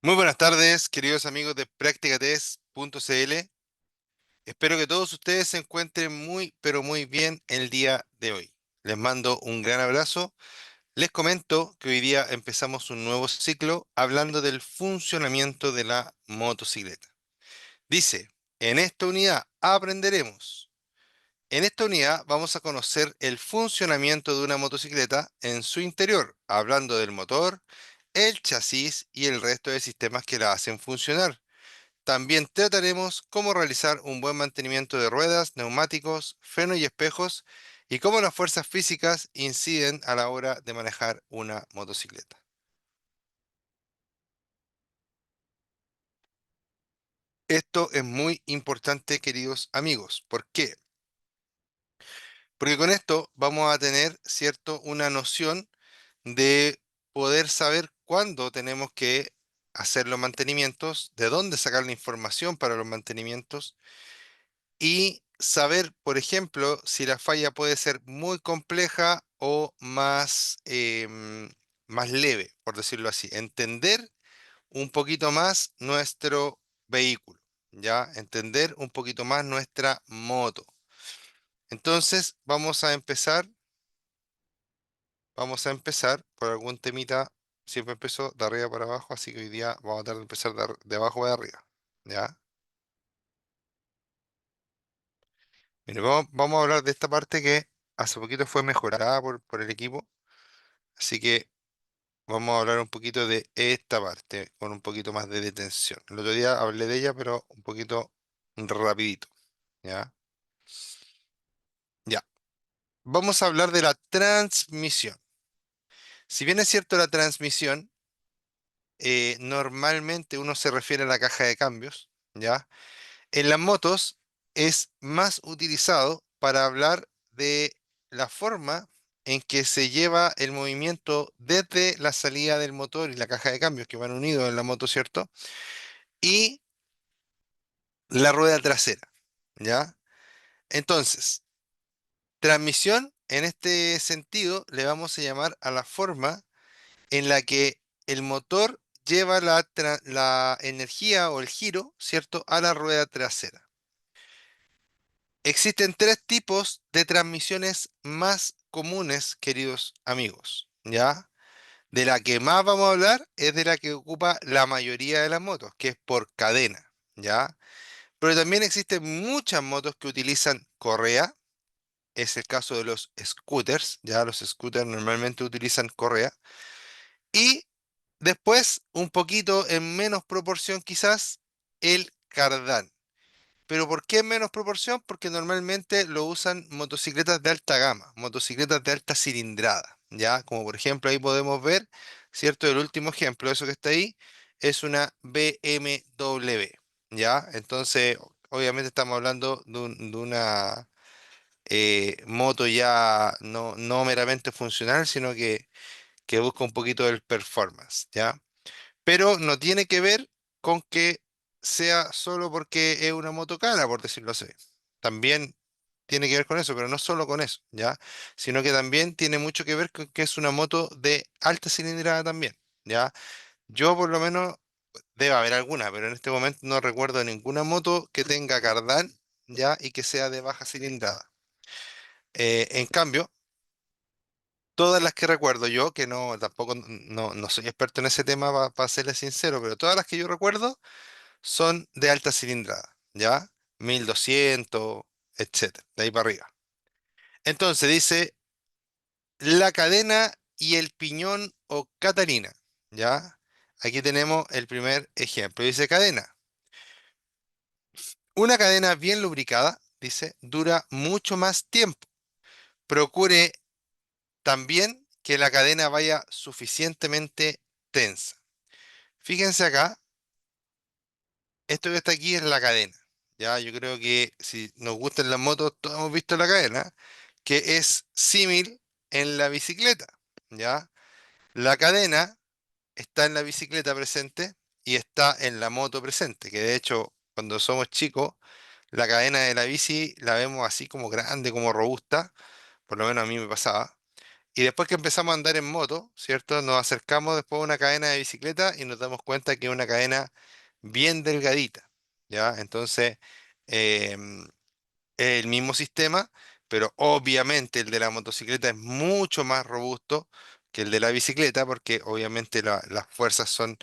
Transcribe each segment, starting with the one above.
Muy buenas tardes, queridos amigos de practicatest.cl. Espero que todos ustedes se encuentren muy, pero muy bien el día de hoy. Les mando un gran abrazo. Les comento que hoy día empezamos un nuevo ciclo hablando del funcionamiento de la motocicleta. Dice, en esta unidad aprenderemos. En esta unidad vamos a conocer el funcionamiento de una motocicleta en su interior, hablando del motor, el chasis y el resto de sistemas que la hacen funcionar. También trataremos cómo realizar un buen mantenimiento de ruedas, neumáticos, freno y espejos y cómo las fuerzas físicas inciden a la hora de manejar una motocicleta. Esto es muy importante, queridos amigos. ¿Por qué? Porque con esto vamos a tener, ¿cierto?, una noción de poder saber cuándo tenemos que hacer los mantenimientos, de dónde sacar la información para los mantenimientos y saber, por ejemplo, si la falla puede ser muy compleja o más, más leve, por decirlo así. Entender un poquito más nuestro vehículo, ¿ya? Entender un poquito más nuestra moto. Entonces, vamos a empezar por algún temita. Siempre empezó de arriba para abajo, así que hoy día vamos a tratar de empezar de abajo para arriba, ¿ya? Mire, vamos a hablar de esta parte que hace poquito fue mejorada por el equipo. Así que vamos a hablar un poquito de esta parte, con un poquito más de detención. El otro día hablé de ella, pero un poquito rapidito, ¿ya? Ya. Vamos a hablar de la transmisión. Si bien es cierto la transmisión, normalmente uno se refiere a la caja de cambios, ¿ya? En las motos es más utilizado para hablar de la forma en que se lleva el movimiento desde la salida del motor y la caja de cambios que van unidos en la moto, ¿cierto? Y la rueda trasera, ¿ya? Entonces, transmisión, en este sentido, le vamos a llamar a la forma en la que el motor lleva la energía o el giro, ¿cierto?, a la rueda trasera. Existen tres tipos de transmisiones más comunes, queridos amigos, ¿ya? De la que más vamos a hablar es de la que ocupa la mayoría de las motos, que es por cadena, ¿ya? Pero también existen muchas motos que utilizan correa, es el caso de los scooters, ¿ya? Los scooters normalmente utilizan correa. Y después, un poquito en menos proporción quizás, el cardán. Pero ¿por qué en menos proporción? Porque normalmente lo usan motocicletas de alta gama, motocicletas de alta cilindrada, ¿ya? Como por ejemplo ahí podemos ver, ¿cierto? El último ejemplo, eso que está ahí, es una BMW, ¿ya? Entonces, obviamente estamos hablando de una moto ya no meramente funcional, sino que busca un poquito del performance, ¿ya? Pero no tiene que ver con que sea solo porque es una moto cara, por decirlo así. También tiene que ver con eso, pero no solo con eso, ¿ya? Sino que también tiene mucho que ver con que es una moto de alta cilindrada también, ¿ya? Yo por lo menos, debe haber alguna, pero en este momento no recuerdo ninguna moto que tenga cardán, ¿ya? Y que sea de baja cilindrada. En cambio, todas las que recuerdo yo, que no, tampoco no soy experto en ese tema para serle sincero, pero todas las que yo recuerdo son de alta cilindrada, ¿ya? 1200, etcétera, de ahí para arriba. Entonces dice la cadena y el piñón o Catalina, ¿ya? Aquí tenemos el primer ejemplo. Dice cadena. Una cadena bien lubricada, dice, dura mucho más tiempo. Procure también que la cadena vaya suficientemente tensa. Fíjense acá, esto que está aquí es la cadena. Ya, yo creo que si nos gustan las motos, todos hemos visto la cadena, que es símil en la bicicleta. Ya, la cadena está en la bicicleta presente y está en la moto presente, que de hecho, cuando somos chicos, la cadena de la bici la vemos así como grande, como robusta, por lo menos a mí me pasaba. Y después que empezamos a andar en moto, ¿cierto? Nos acercamos después a una cadena de bicicleta y nos damos cuenta que es una cadena bien delgadita, ¿ya? Entonces, em, es el mismo sistema, pero obviamente el de la motocicleta es mucho más robusto que el de la bicicleta porque obviamente las fuerzas son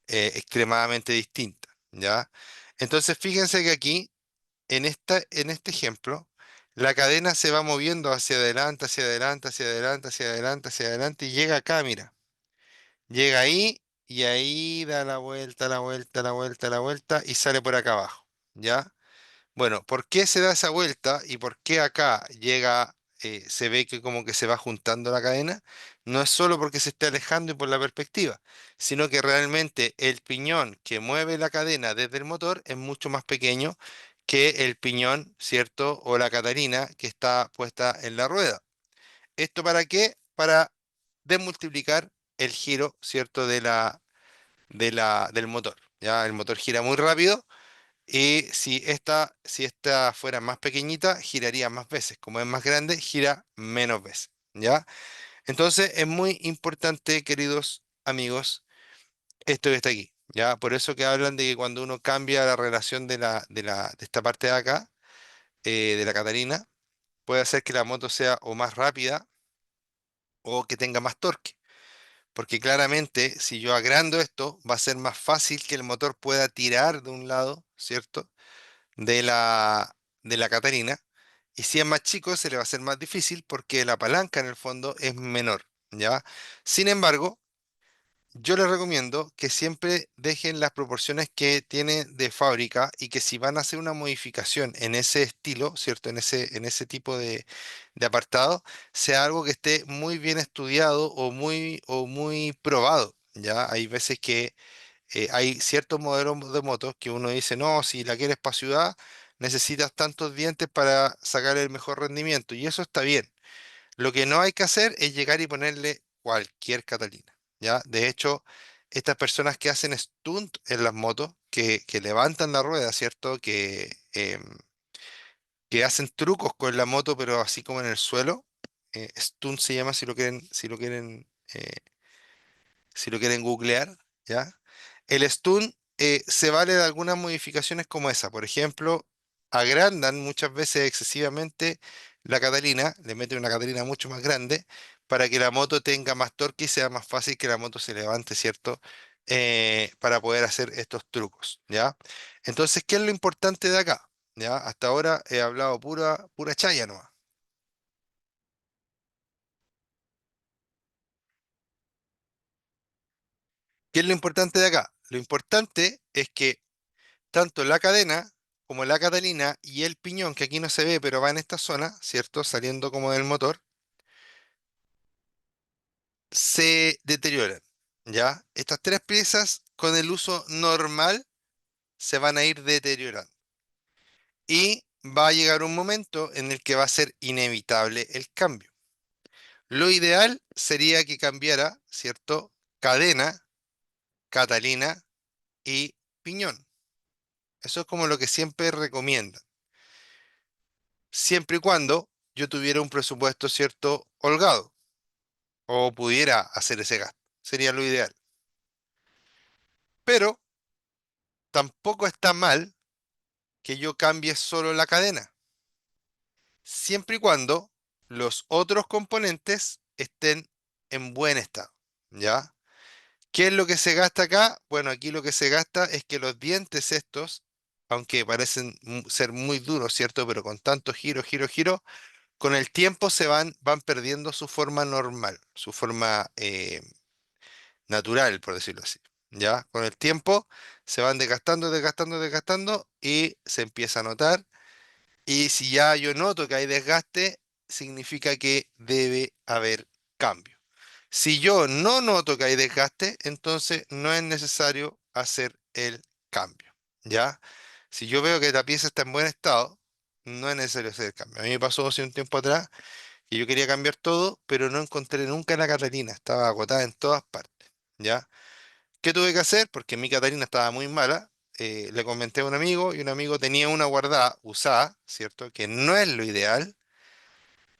extremadamente distintas, ¿ya? Entonces, fíjense que aquí, en este ejemplo, la cadena se va moviendo hacia adelante, hacia adelante, hacia adelante, hacia adelante, hacia adelante y llega acá, mira. Llega ahí y ahí da la vuelta, la vuelta, la vuelta, la vuelta y sale por acá abajo, ¿ya? Bueno, ¿por qué se da esa vuelta y por qué acá llega, se ve que como que se va juntando la cadena? No es solo porque se esté alejando y por la perspectiva, sino que realmente el piñón que mueve la cadena desde el motor es mucho más pequeño que el piñón, ¿cierto? O la catarina que está puesta en la rueda. ¿Esto para qué? Para desmultiplicar el giro, ¿cierto? Del motor. Ya, el motor gira muy rápido y si esta fuera más pequeñita, giraría más veces. Como es más grande, gira menos veces. ¿Ya? Entonces es muy importante, queridos amigos, esto que está aquí. ¿Ya? Por eso que hablan de que cuando uno cambia la relación de esta parte de acá, de la Catarina, puede hacer que la moto sea o más rápida o que tenga más torque. Porque claramente, si yo agrando esto, va a ser más fácil que el motor pueda tirar de un lado, ¿cierto? de la, de la Catarina. Y si es más chico, se le va a hacer más difícil porque la palanca en el fondo es menor, ¿ya? Sin embargo, yo les recomiendo que siempre dejen las proporciones que tiene de fábrica y que si van a hacer una modificación en ese estilo, ¿cierto? En ese tipo de apartado, sea algo que esté muy bien estudiado o muy probado, ¿ya? Hay veces que hay ciertos modelos de motos que uno dice, no, si la quieres para ciudad, necesitas tantos dientes para sacar el mejor rendimiento. Y eso está bien. Lo que no hay que hacer es llegar y ponerle cualquier Catalina, ¿ya? De hecho, estas personas que hacen stunt en las motos, que levantan la rueda, ¿cierto? Que hacen trucos con la moto, pero así como en el suelo. Stunt se llama si lo quieren googlear, ¿ya? El stun se vale de algunas modificaciones como esa. Por ejemplo, agrandan muchas veces excesivamente la Catalina, le meten una Catalina mucho más grande para que la moto tenga más torque y sea más fácil que la moto se levante, ¿cierto? Para poder hacer estos trucos, ¿ya? Entonces, ¿qué es lo importante de acá? ¿Ya? Hasta ahora he hablado pura chaya nomás. ¿Qué es lo importante de acá? Lo importante es que tanto la cadena como la catalina y el piñón, que aquí no se ve, pero va en esta zona, ¿cierto? Saliendo como del motor, se deterioran, ¿ya? Estas tres piezas con el uso normal se van a ir deteriorando. Y va a llegar un momento en el que va a ser inevitable el cambio. Lo ideal sería que cambiara, ¿cierto? Cadena, catalina y piñón. Eso es como lo que siempre recomiendan. Siempre y cuando yo tuviera un presupuesto, ¿cierto? Holgado o pudiera hacer ese gasto. Sería lo ideal. Pero tampoco está mal que yo cambie solo la cadena, siempre y cuando los otros componentes estén en buen estado. ¿Ya? ¿Qué es lo que se gasta acá? Bueno, aquí lo que se gasta es que los dientes estos, aunque parecen ser muy duros, ¿cierto? Pero con tanto giro, giro, giro, con el tiempo van perdiendo su forma normal, su forma natural, por decirlo así. ¿Ya? Con el tiempo se van desgastando, desgastando, desgastando y se empieza a notar. Y si ya yo noto que hay desgaste, significa que debe haber cambio. Si yo no noto que hay desgaste, entonces no es necesario hacer el cambio. ¿Ya? Si yo veo que la pieza está en buen estado, no es necesario hacer el cambio. A mí me pasó hace un tiempo atrás que yo quería cambiar todo, pero no encontré nunca la Catalina, estaba agotada en todas partes. ¿Ya? ¿Qué tuve que hacer? Porque mi Catarina estaba muy mala. Le comenté a un amigo y un amigo tenía una guardada usada, ¿cierto? Que no es lo ideal.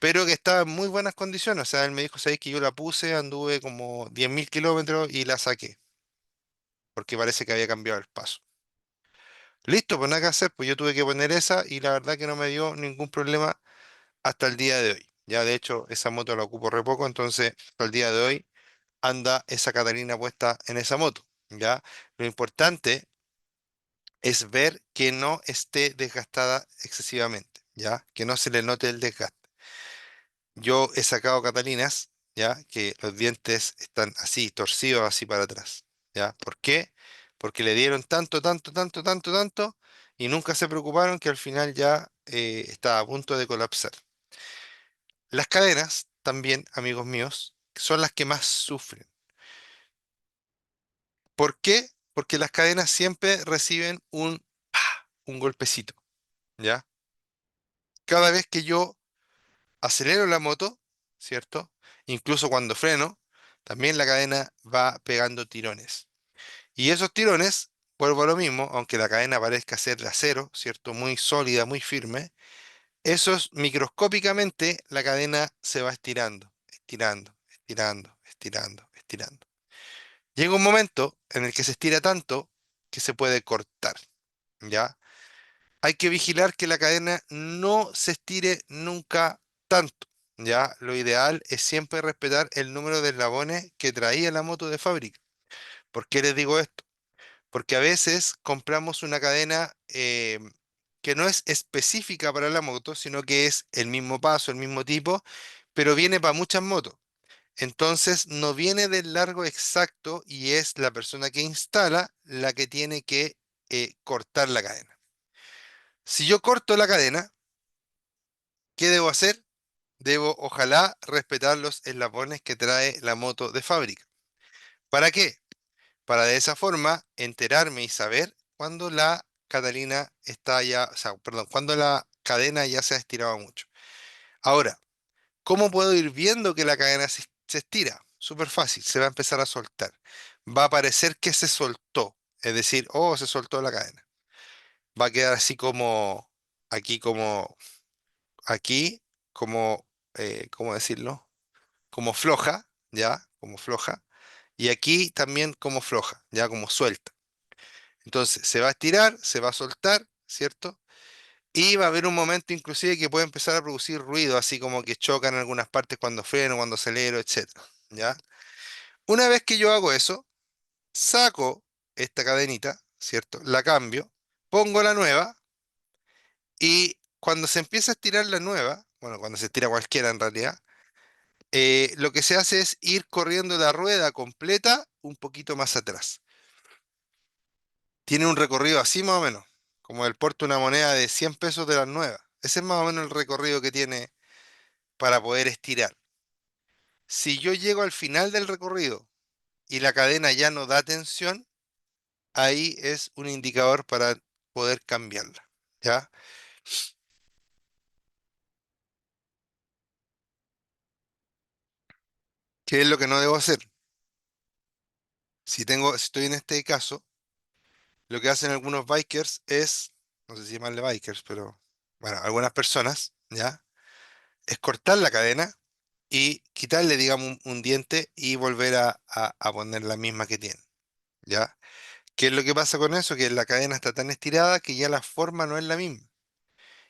pero que estaba en muy buenas condiciones. O sea, él me dijo, ¿sabes que yo la puse, anduve como 10.000 kilómetros y la saqué, porque parece que había cambiado el paso. Listo, pues nada que hacer, pues yo tuve que poner esa y la verdad que no me dio ningún problema hasta el día de hoy. Ya de hecho, esa moto la ocupo re poco, entonces hasta el día de hoy anda esa Catalina puesta en esa moto. Ya, lo importante es ver que no esté desgastada excesivamente, ya, que no se le note el desgaste. Yo he sacado Catalinas, ya, que los dientes están así, torcidos así para atrás, ya. ¿Por qué? Porque le dieron tanto, tanto, tanto, tanto, tanto y nunca se preocuparon que al final ya estaba a punto de colapsar. Las cadenas, también, amigos míos, son las que más sufren. ¿Por qué? Porque las cadenas siempre reciben un golpecito, ¿ya? Cada vez que yo acelero la moto, ¿cierto? Incluso cuando freno, también la cadena va pegando tirones. Y esos tirones, vuelvo a lo mismo, aunque la cadena parezca ser de acero, ¿cierto? Muy sólida, muy firme, esos microscópicamente la cadena se va estirando, estirando, estirando, estirando, estirando. Llega un momento en el que se estira tanto que se puede cortar, ¿ya? Hay que vigilar que la cadena no se estire nunca tanto, ¿ya? Lo ideal es siempre respetar el número de eslabones que traía la moto de fábrica. ¿Por qué les digo esto? Porque a veces compramos una cadena que no es específica para la moto, sino que es el mismo paso, el mismo tipo, pero viene para muchas motos. Entonces no viene del largo exacto y es la persona que instala la que tiene que cortar la cadena. Si yo corto la cadena, ¿qué debo hacer? Debo, ojalá, respetar los eslabones que trae la moto de fábrica. ¿Para qué? Para de esa forma enterarme y saber cuándo la Catalina está ya, o sea, perdón, cuándo la cadena ya se ha estirado mucho. Ahora, ¿cómo puedo ir viendo que la cadena se estira? Súper fácil, se va a empezar a soltar. Va a parecer que se soltó, es decir, oh, se soltó la cadena. Va a quedar así como, aquí como, aquí, como, ¿cómo decirlo? Como floja, ¿ya? Como floja. Y aquí también como floja, ya como suelta. Entonces se va a estirar, se va a soltar, ¿cierto? Y va a haber un momento inclusive que puede empezar a producir ruido, así como que chocan en algunas partes cuando freno, cuando acelero, etcétera, ¿ya? Una vez que yo hago eso, saco esta cadenita, ¿cierto? La cambio, pongo la nueva y cuando se empieza a estirar la nueva, bueno, cuando se estira cualquiera en realidad, lo que se hace es ir corriendo la rueda completa un poquito más atrás. Tiene un recorrido así más o menos, como el porte de una moneda de 100 pesos de las nuevas. Ese es más o menos el recorrido que tiene para poder estirar. Si yo llego al final del recorrido y la cadena ya no da tensión, ahí es un indicador para poder cambiarla. ¿Ya? ¿Qué es lo que no debo hacer? Si estoy en este caso, lo que hacen algunos bikers es, no sé si llamarle bikers, pero bueno, algunas personas, ¿ya? Es cortar la cadena y quitarle, digamos, un diente y volver a poner la misma que tiene, ¿ya? ¿Qué es lo que pasa con eso? Que la cadena está tan estirada que ya la forma no es la misma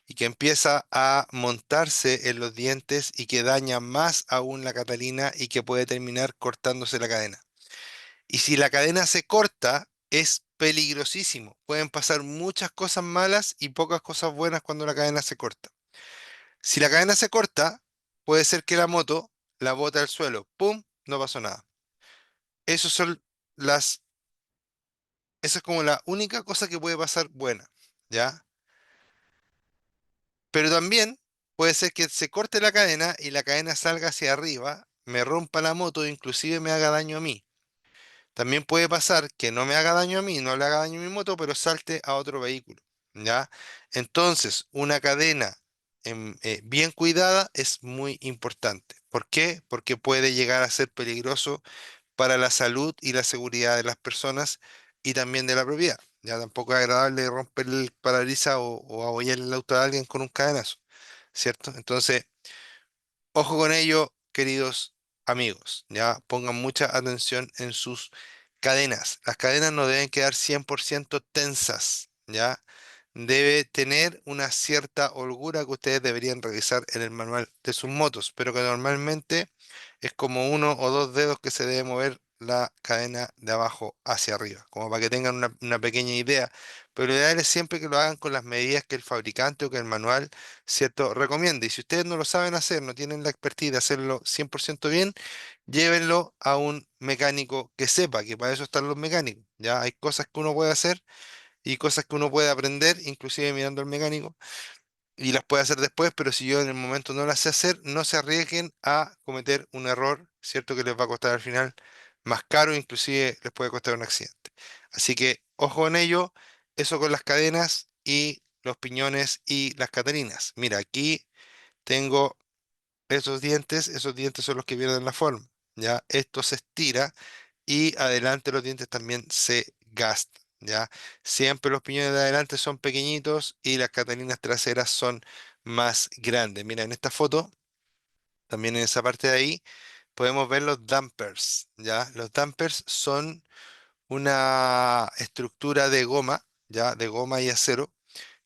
y que empieza a montarse en los dientes y que daña más aún la Catalina y que puede terminar cortándose la cadena. Y si la cadena se corta, es peligrosísimo. Pueden pasar muchas cosas malas y pocas cosas buenas cuando la cadena se corta. Si la cadena se corta, puede ser que la moto la bota al suelo. ¡Pum! No pasó nada. Esos son las, esa es como la única cosa que puede pasar buena, ¿ya? Pero también puede ser que se corte la cadena y la cadena salga hacia arriba, me rompa la moto e inclusive me haga daño a mí. También puede pasar que no me haga daño a mí, no le haga daño a mi moto, pero salte a otro vehículo, ¿ya? Entonces, una cadena bien cuidada es muy importante. ¿Por qué? Porque puede llegar a ser peligroso para la salud y la seguridad de las personas y también de la propiedad. Ya tampoco es agradable romper el parabrisas o abollar el auto a alguien con un cadenazo, ¿cierto? Entonces, Ojo con ello, queridos amigos, ya pongan mucha atención en sus cadenas. Las cadenas no deben quedar 100% tensas, ya. Debe tener una cierta holgura que ustedes deberían revisar en el manual de sus motos, pero que normalmente es como uno o dos dedos que se debe mover la cadena de abajo hacia arriba, como para que tengan una pequeña idea. Pero lo ideal es siempre que lo hagan con las medidas que el fabricante o que el manual, ¿cierto?, recomiende. Y si ustedes no lo saben hacer, no tienen la expertise de hacerlo 100% bien, llévenlo a un mecánico que sepa, que para eso están los mecánicos. Ya hay cosas que uno puede hacer y cosas que uno puede aprender, inclusive mirando al mecánico, y las puede hacer después, pero si yo en el momento no las sé hacer, no se arriesguen a cometer un error, ¿cierto? Que les va a costar al final más caro, inclusive les puede costar un accidente. Así que ojo en ello, eso con las cadenas y los piñones y las catalinas. Mira, aquí tengo esos dientes son los que pierden la forma, ¿ya? Esto se estira y adelante los dientes también se gastan, ¿ya? Siempre los piñones de adelante son pequeñitos y las catalinas traseras son más grandes. Mira, en esta foto, también en esa parte de ahí, podemos ver los dampers, ¿ya? Los dampers son una estructura de goma, ¿ya? De goma y acero,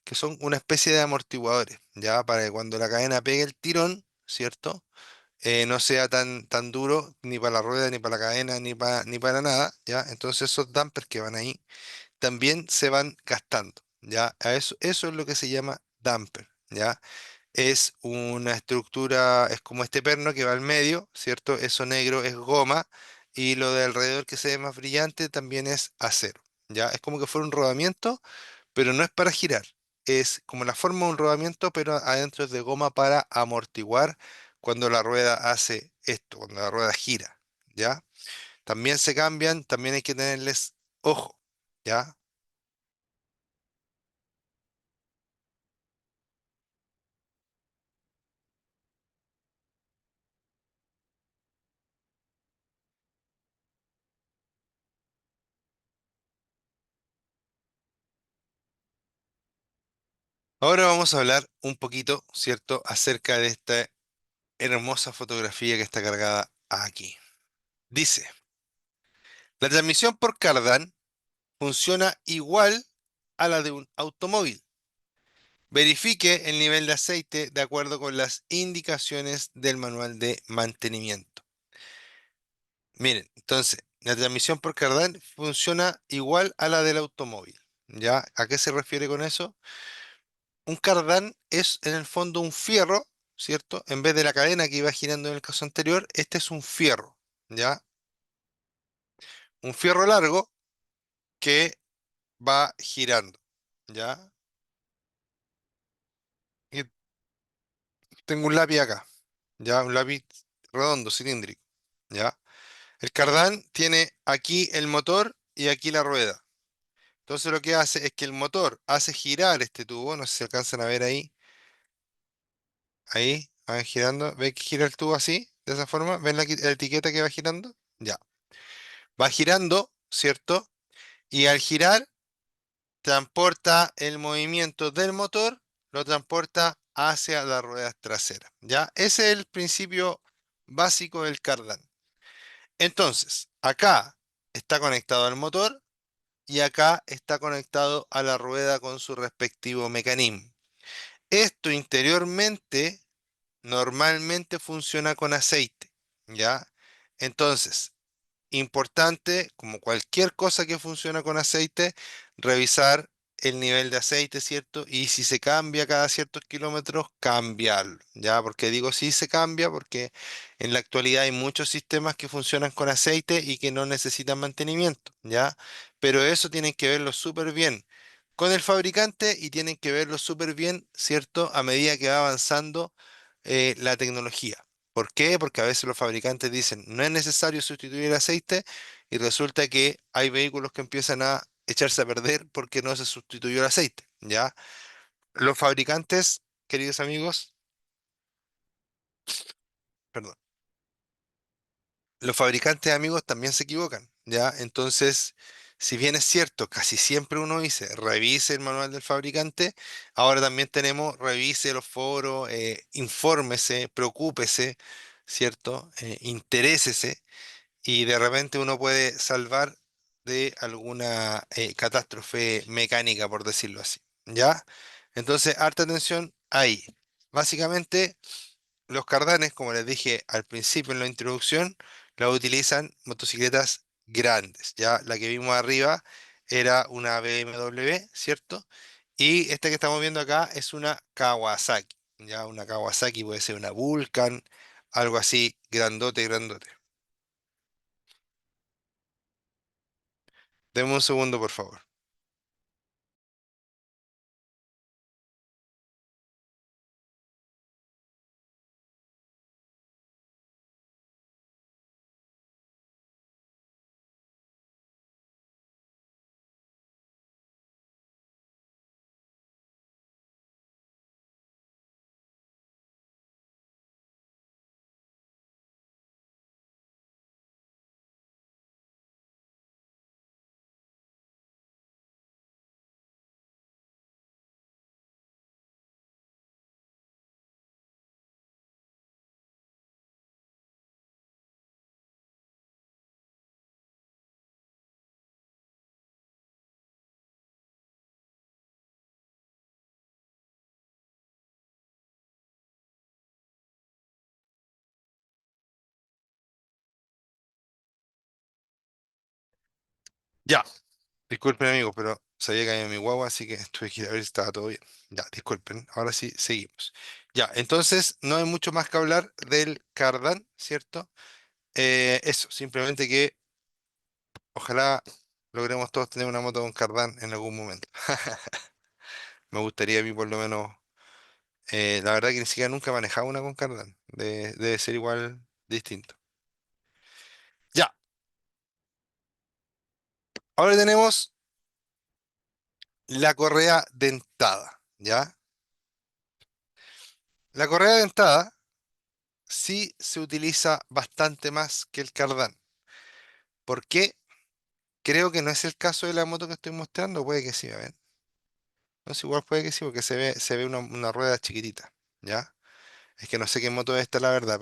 que son una especie de amortiguadores, ¿ya? Para que cuando la cadena pegue el tirón, ¿cierto? No sea tan duro ni para la rueda, ni para la cadena, ni para nada, ¿ya? Entonces esos dampers que van ahí también se van gastando, ¿ya? Eso es lo que se llama damper, ¿ya? Es una estructura, es como este perno que va al medio, ¿cierto? Eso negro es goma y lo de alrededor que se ve más brillante también es acero, ¿ya? Es como que fuera un rodamiento, pero no es para girar. Es como la forma de un rodamiento, pero adentro es de goma para amortiguar cuando la rueda hace esto, cuando la rueda gira, ¿ya? También se cambian, también hay que tenerles ojo, ¿ya? Ahora vamos a hablar un poquito, ¿cierto?, acerca de esta hermosa fotografía que está cargada aquí. Dice, la transmisión por cardán funciona igual a la de un automóvil. Verifique el nivel de aceite de acuerdo con las indicaciones del manual de mantenimiento. Miren, entonces, la transmisión por cardán funciona igual a la del automóvil. ¿Ya? ¿A qué se refiere con eso? Un cardán es en el fondo un fierro, ¿cierto? En vez de la cadena que iba girando en el caso anterior, este es un fierro, ¿ya? Un fierro largo que va girando, ¿ya? Y tengo un lápiz acá, ¿ya? Un lápiz redondo, cilíndrico, ¿ya? El cardán tiene aquí el motor y aquí la rueda. Entonces lo que hace es que el motor hace girar este tubo, no sé si alcanzan a ver ahí, ahí, van girando, ¿ven que gira el tubo así, de esa forma? ¿Ven la etiqueta que va girando? Ya, va girando, ¿cierto? Y al girar, transporta el movimiento del motor, lo transporta hacia las ruedas traseras, ¿ya? Ese es el principio básico del cardán. Entonces, acá está conectado al motor y acá está conectado a la rueda con su respectivo mecanismo. Esto interiormente normalmente funciona con aceite, ¿ya? Entonces, importante, como cualquier cosa que funciona con aceite, revisar el nivel de aceite, ¿cierto? Y si se cambia cada ciertos kilómetros, cambiarlo, ¿ya? Porque digo si se cambia, porque en la actualidad hay muchos sistemas que funcionan con aceite y que no necesitan mantenimiento, ¿ya? Pero eso tienen que verlo súper bien con el fabricante y tienen que verlo súper bien, ¿cierto? A medida que va avanzando la tecnología. ¿Por qué? Porque a veces los fabricantes dicen no es necesario sustituir el aceite y resulta que hay vehículos que empiezan a echarse a perder porque no se sustituyó el aceite, ¿ya? Los fabricantes, queridos amigos, perdón, los fabricantes amigos también se equivocan, ¿ya? Entonces, Si bien es cierto, casi siempre uno dice revise el manual del fabricante, ahora también tenemos revise los foros, infórmese, preocúpese, ¿cierto? Interésese y de repente uno puede salvar de alguna catástrofe mecánica, por decirlo así, ¿ya? Entonces, harta atención ahí. Básicamente, los cardanes, como les dije al principio en la introducción, la utilizan motocicletas grandes, ¿ya? La que vimos arriba era una BMW, ¿cierto? Y esta que estamos viendo acá es una Kawasaki, ¿ya? Una Kawasaki puede ser una Vulcan, algo así, grandote, grandote. Deme un segundo, por favor. Ya, disculpen amigos, pero se había caído mi guagua, así que tuve que ir a ver si estaba todo bien. Ya, disculpen, ahora sí, seguimos. Ya, entonces no hay mucho más que hablar del Cardan, ¿cierto? Eso, simplemente que ojalá logremos todos tener una moto con Cardan en algún momento. Me gustaría a mí por lo menos, la verdad que ni siquiera nunca he manejado una con Cardan, debe ser igual distinto. Ya, ahora tenemos la correa dentada, ¿ya? La correa dentada sí se utiliza bastante más que el cardán. ¿Por qué? Creo que no es el caso de la moto que estoy mostrando, puede que sí, a ver. No sé, igual puede que sí, porque se ve una rueda chiquitita, ¿ya? Es que no sé qué moto es esta, la verdad,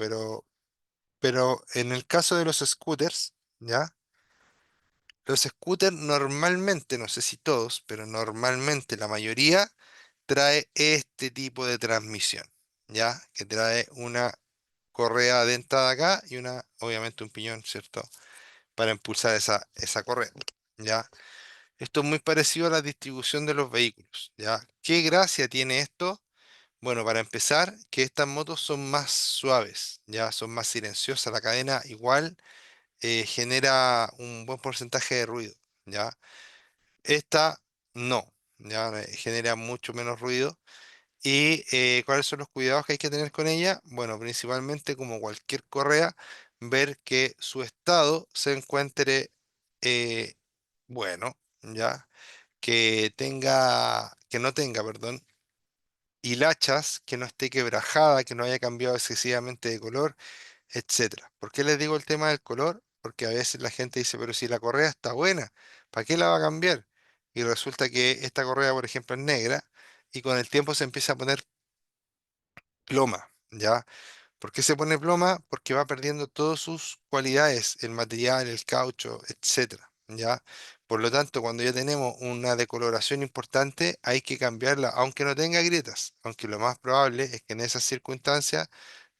pero en el caso de los scooters, ¿ya? Los scooters normalmente, no sé si todos, pero normalmente la mayoría trae este tipo de transmisión, ¿ya? Que trae una correa dentada acá y una, obviamente un piñón, ¿cierto? Para impulsar esa correa, ¿ya? Esto es muy parecido a la distribución de los vehículos, ¿ya? ¿Qué gracia tiene esto? Bueno, para empezar, que estas motos son más suaves, ¿ya? Son más silenciosas. La cadena igual genera un buen porcentaje de ruido, ¿ya? Esta no, ¿ya? Genera mucho menos ruido. ¿Y cuáles son los cuidados que hay que tener con ella? Bueno, principalmente como cualquier correa, ver que su estado se encuentre eh, bueno, ¿ya? Que no tenga, perdón, hilachas, que no esté quebrajada, que no haya cambiado excesivamente de color, etcétera. ¿Por qué les digo el tema del color? Porque a veces la gente dice, pero si la correa está buena, ¿para qué la va a cambiar? Y resulta que esta correa, por ejemplo, es negra y con el tiempo se empieza a poner ploma, ¿ya? ¿Por qué se pone ploma? Porque va perdiendo todas sus cualidades, el material, el caucho, etcétera, ¿ya? Por lo tanto, cuando ya tenemos una decoloración importante, hay que cambiarla, aunque no tenga grietas, aunque lo más probable es que en esas circunstancias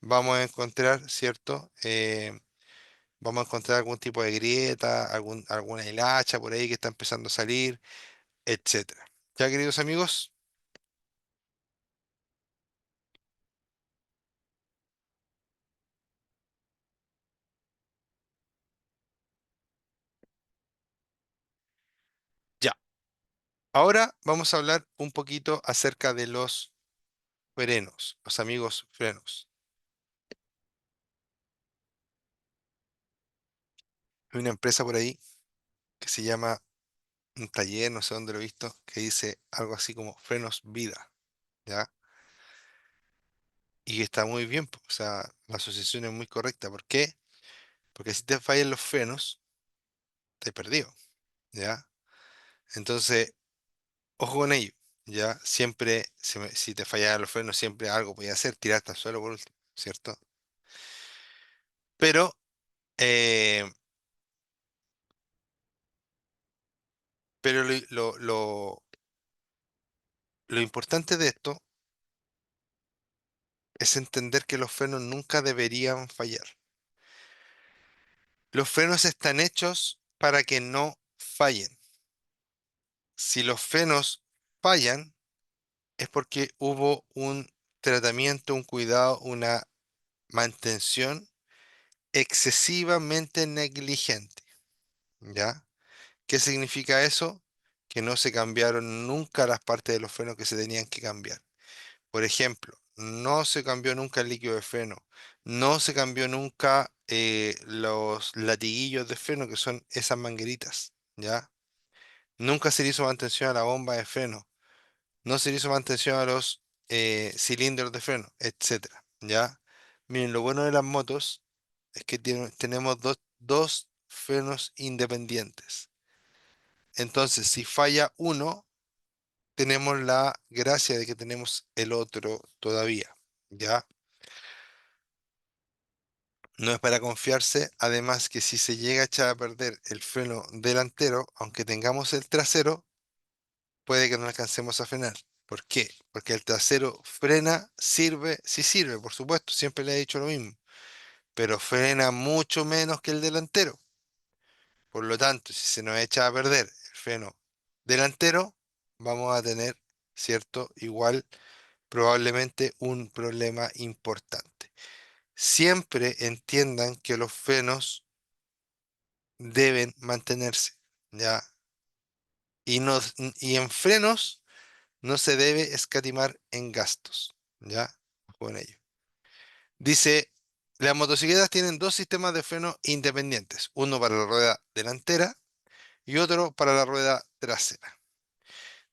vamos a encontrar, ¿cierto? Vamos a encontrar algún tipo de grieta, alguna hilacha por ahí que está empezando a salir, etcétera. Ya, queridos amigos, ya. Ahora vamos a hablar un poquito acerca de los frenos, los amigos frenos. Hay una empresa por ahí que se llama un taller, no sé dónde lo he visto, que dice algo así como frenos vida, ¿ya? Y está muy bien, po, o sea, la asociación es muy correcta. ¿Por qué? Porque si te fallan los frenos, te perdido. ¿ya? Entonces, ojo con ello, ¿ya? Siempre, si te fallaban los frenos, siempre algo podía hacer, tirarte al suelo por último, ¿cierto? Pero, eh, pero lo importante de esto es entender que los frenos nunca deberían fallar. Los frenos están hechos para que no fallen. Si los frenos fallan, es porque hubo un tratamiento, un cuidado, una mantención excesivamente negligente, ¿ya? ¿Qué significa eso? Que no se cambiaron nunca las partes de los frenos que se tenían que cambiar. Por ejemplo, no se cambió nunca el líquido de freno, no se cambió nunca los latiguillos de freno, que son esas mangueritas, ¿ya? Nunca se le hizo mantención a la bomba de freno, no se le hizo mantención a los cilindros de freno, etcétera, ¿ya? Miren, lo bueno de las motos es que tenemos dos frenos independientes. Entonces, si falla uno, tenemos la gracia de que tenemos el otro todavía, ¿ya? No es para confiarse, además que si se llega a echar a perder el freno delantero, aunque tengamos el trasero, puede que no alcancemos a frenar. ¿Por qué? Porque el trasero frena, sirve, sí sirve, por supuesto, siempre le he dicho lo mismo, pero frena mucho menos que el delantero. Por lo tanto, si se nos echa a perder el freno delantero, vamos a tener, ¿cierto? Igual, probablemente un problema importante. Siempre entiendan que los frenos deben mantenerse, ¿ya? Y, no, y en frenos no se debe escatimar en gastos, ¿ya? Ojo con ello. Dice, las motocicletas tienen dos sistemas de freno independientes, uno para la rueda delantera y otro para la rueda trasera.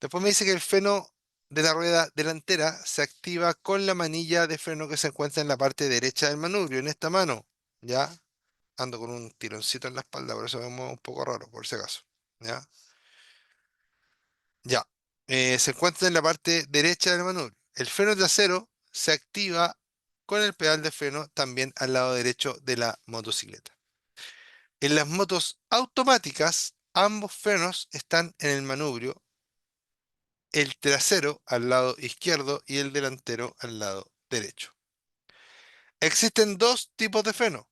Después me dice que el freno de la rueda delantera se activa con la manilla de freno que se encuentra en la parte derecha del manubrio, en esta mano, ¿ya? Ando con un tironcito en la espalda, por eso me muevo un poco raro, por si acaso, ¿ya? Ya. Se encuentra en la parte derecha del manubrio. El freno trasero se activa con el pedal de freno también al lado derecho de la motocicleta. En las motos automáticas, ambos frenos están en el manubrio, el trasero al lado izquierdo y el delantero al lado derecho. Existen dos tipos de freno.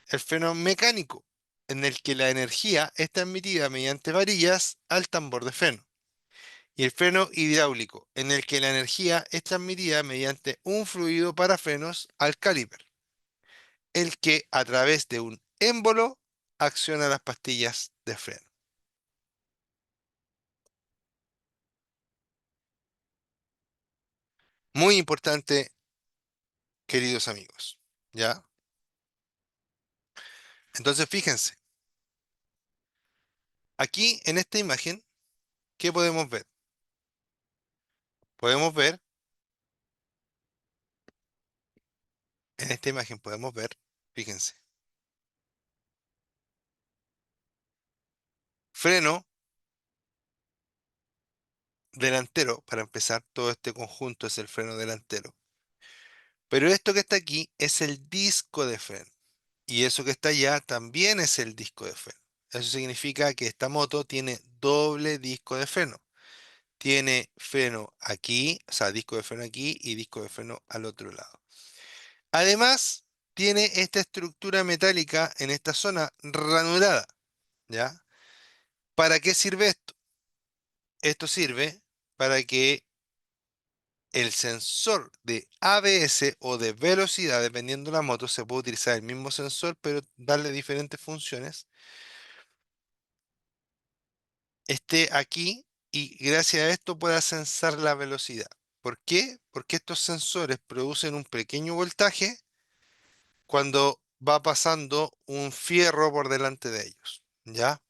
El freno mecánico, en el que la energía es transmitida mediante varillas al tambor de freno. Y el freno hidráulico, en el que la energía es transmitida mediante un fluido para frenos al caliper, el que a través de un émbolo acciona las pastillas de freno. Muy importante, queridos amigos. ¿Ya? Entonces, fíjense, aquí en esta imagen, ¿qué podemos ver? Podemos ver, en esta imagen podemos ver, fíjense, freno delantero, para empezar, todo este conjunto es el freno delantero. Pero esto que está aquí es el disco de freno. Y eso que está allá también es el disco de freno. Eso significa que esta moto tiene doble disco de freno. Tiene freno aquí, o sea, disco de freno aquí y disco de freno al otro lado. Además, tiene esta estructura metálica en esta zona ranurada, ¿ya? ¿Para qué sirve esto? Esto sirve para que el sensor de ABS o de velocidad, dependiendo de la moto, se puede utilizar el mismo sensor, pero darle diferentes funciones, esté aquí y gracias a esto pueda sensar la velocidad. ¿Por qué? Porque estos sensores producen un pequeño voltaje cuando va pasando un fierro por delante de ellos, ¿ya?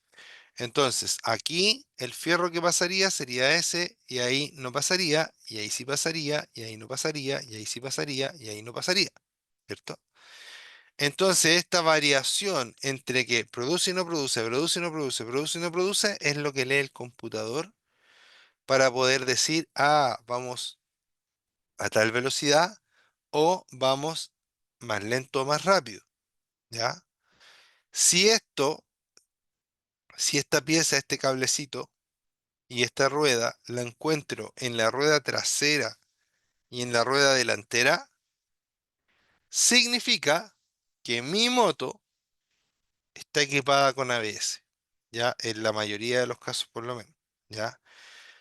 Entonces, aquí el fierro que pasaría sería ese, y ahí no pasaría, y ahí sí pasaría, y ahí no pasaría, y ahí sí pasaría, y ahí no pasaría, ¿cierto? Entonces, esta variación entre que produce y no produce, produce y no produce, produce y no produce, es lo que lee el computador para poder decir, ah, vamos a tal velocidad o vamos más lento o más rápido, ¿ya? Si esto, si esta pieza, este cablecito y esta rueda la encuentro en la rueda trasera y en la rueda delantera, significa que mi moto está equipada con ABS, ¿ya? En la mayoría de los casos por lo menos, ¿ya?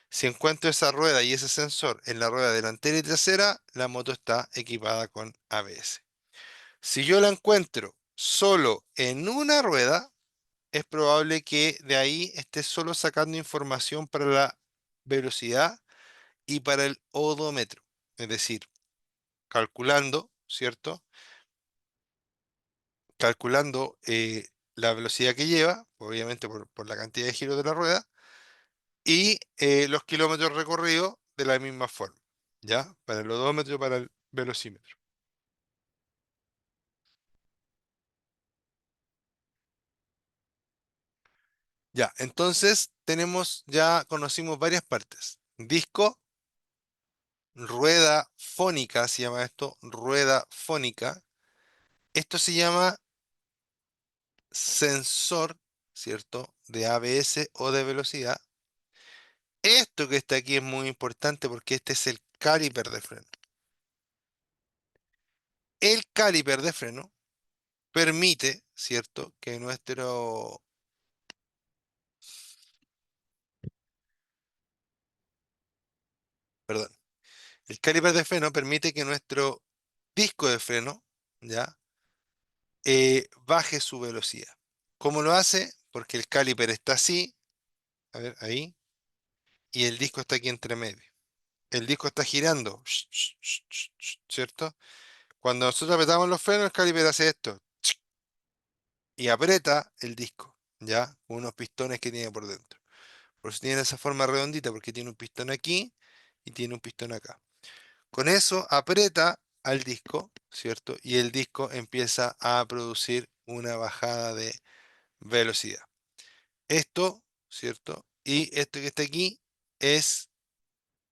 Si encuentro esa rueda y ese sensor en la rueda delantera y trasera, la moto está equipada con ABS. Si yo la encuentro solo en una rueda, es probable que de ahí esté solo sacando información para la velocidad y para el odómetro. Es decir, calculando, ¿cierto? Calculando la velocidad que lleva, obviamente por la cantidad de giros de la rueda, y los kilómetros recorridos de la misma forma, ¿ya? Para el odómetro y para el velocímetro. Ya, entonces ya conocimos varias partes. Disco, rueda fónica, se llama esto, rueda fónica. Esto se llama sensor, ¿cierto? De ABS o de velocidad. Esto que está aquí es muy importante porque este es el caliper de freno. El caliper de freno permite, ¿cierto? Que perdón, el caliper de freno permite que nuestro disco de freno, ¿ya? Baje su velocidad. ¿Cómo lo hace? Porque el caliper está así, a ver, ahí, y el disco está aquí entre medio. El disco está girando, ¿cierto? Cuando nosotros apretamos los frenos, el caliper hace esto y aprieta el disco, ¿ya? Con unos pistones que tiene por dentro. Por eso tiene esa forma redondita, porque tiene un pistón aquí y tiene un pistón acá. Con eso aprieta al disco, ¿cierto? Y el disco empieza a producir una bajada de velocidad. Esto, ¿cierto? Y esto que está aquí es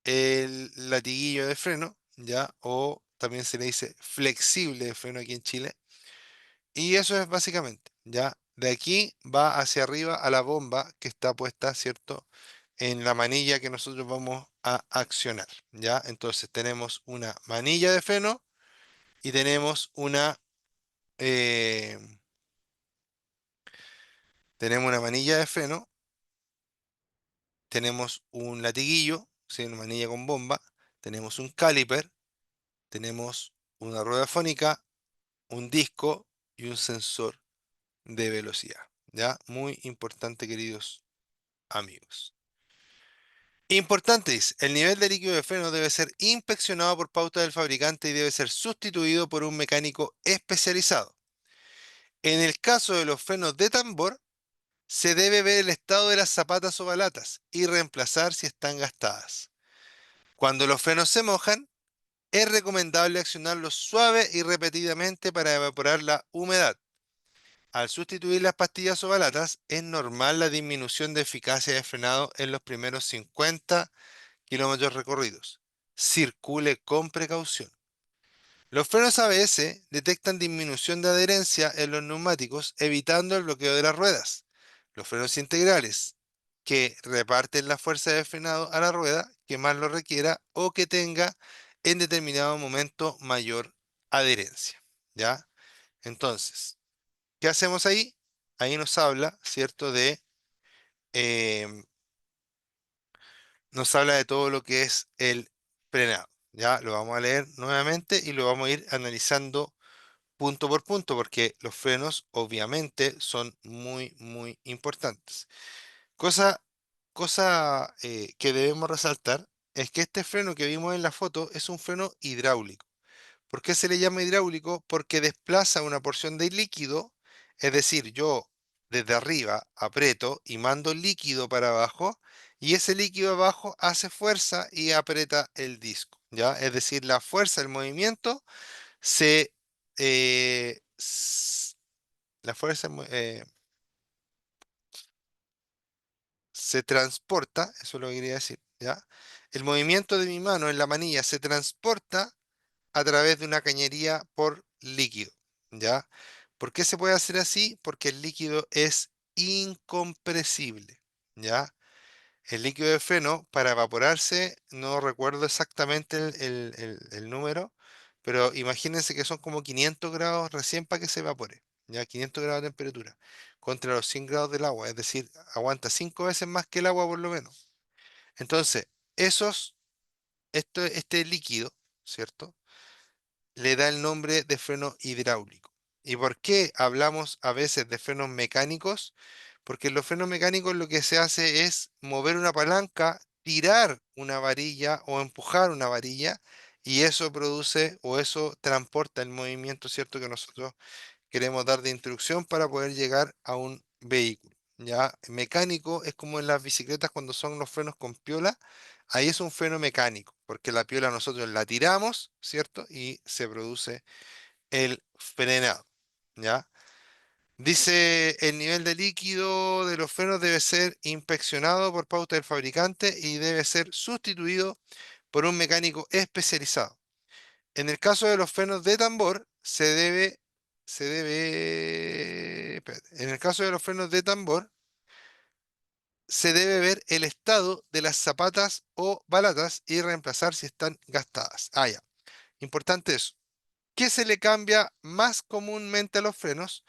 el latiguillo de freno, ¿ya? O también se le dice flexible de freno aquí en Chile. Y eso es básicamente, ¿ya? De aquí va hacia arriba a la bomba que está puesta, ¿cierto? En la manilla que nosotros vamos a accionar, ¿ya? Entonces tenemos una manilla de freno y eh, tenemos una manilla de freno, tenemos un latiguillo, ¿sí? Una manilla con bomba, tenemos un caliper, tenemos una rueda fónica, un disco y un sensor de velocidad, ¿ya? Muy importante, queridos amigos. Importante es, el nivel de líquido de freno debe ser inspeccionado por pauta del fabricante y debe ser sustituido por un mecánico especializado. En el caso de los frenos de tambor, se debe ver el estado de las zapatas o balatas y reemplazar si están gastadas. Cuando los frenos se mojan, es recomendable accionarlos suave y repetidamente para evaporar la humedad. Al sustituir las pastillas o balatas, es normal la disminución de eficacia de frenado en los primeros 50 kilómetros recorridos. Circule con precaución. Los frenos ABS detectan disminución de adherencia en los neumáticos, evitando el bloqueo de las ruedas. Los frenos integrales, que reparten la fuerza de frenado a la rueda que más lo requiera o que tenga en determinado momento mayor adherencia. ¿Ya? Entonces, ¿qué hacemos ahí? Ahí nos habla, ¿cierto? Em, Nos habla de todo lo que es el frenado. Ya lo vamos a leer nuevamente y lo vamos a ir analizando punto por punto, porque los frenos obviamente son muy, muy importantes. Cosa, cosa que debemos resaltar es que este freno que vimos en la foto es un freno hidráulico. ¿Por qué se le llama hidráulico? Porque desplaza una porción de líquido, es decir, yo desde arriba aprieto y mando líquido para abajo y ese líquido abajo hace fuerza y aprieta el disco, ¿ya? Es decir, la fuerza del movimiento se, s- la fuerza se transporta, eso es lo que quería decir, ¿ya? El movimiento de mi mano en la manilla se transporta a través de una cañería por líquido, ¿ya? ¿Por qué se puede hacer así? Porque el líquido es incompresible, ¿ya? El líquido de freno, para evaporarse, no recuerdo exactamente el número, pero imagínense que son como 500 grados recién para que se evapore, ya 500 grados de temperatura, contra los 100 grados del agua, es decir, aguanta 5 veces más que el agua por lo menos. Entonces, esos, este líquido, ¿cierto? Le da el nombre de freno hidráulico. ¿Y por qué hablamos a veces de frenos mecánicos? Porque en los frenos mecánicos lo que se hace es mover una palanca, tirar una varilla o empujar una varilla y eso produce o eso transporta el movimiento, ¿cierto? Que nosotros queremos dar de instrucción para poder llegar a un vehículo. Ya mecánico es como en las bicicletas cuando son los frenos con piola, ahí es un freno mecánico, porque la piola nosotros la tiramos, ¿cierto? Y se produce el frenado. ¿Ya? Dice, el nivel de líquido de los frenos debe ser inspeccionado por pauta del fabricante y debe ser sustituido por un mecánico especializado. En el caso de los frenos de tambor, espérate, en el caso de los frenos de tambor, se debe ver el estado de las zapatas o balatas y reemplazar si están gastadas. Ah, ya. Importante eso. ¿Qué se le cambia más comúnmente a los frenos?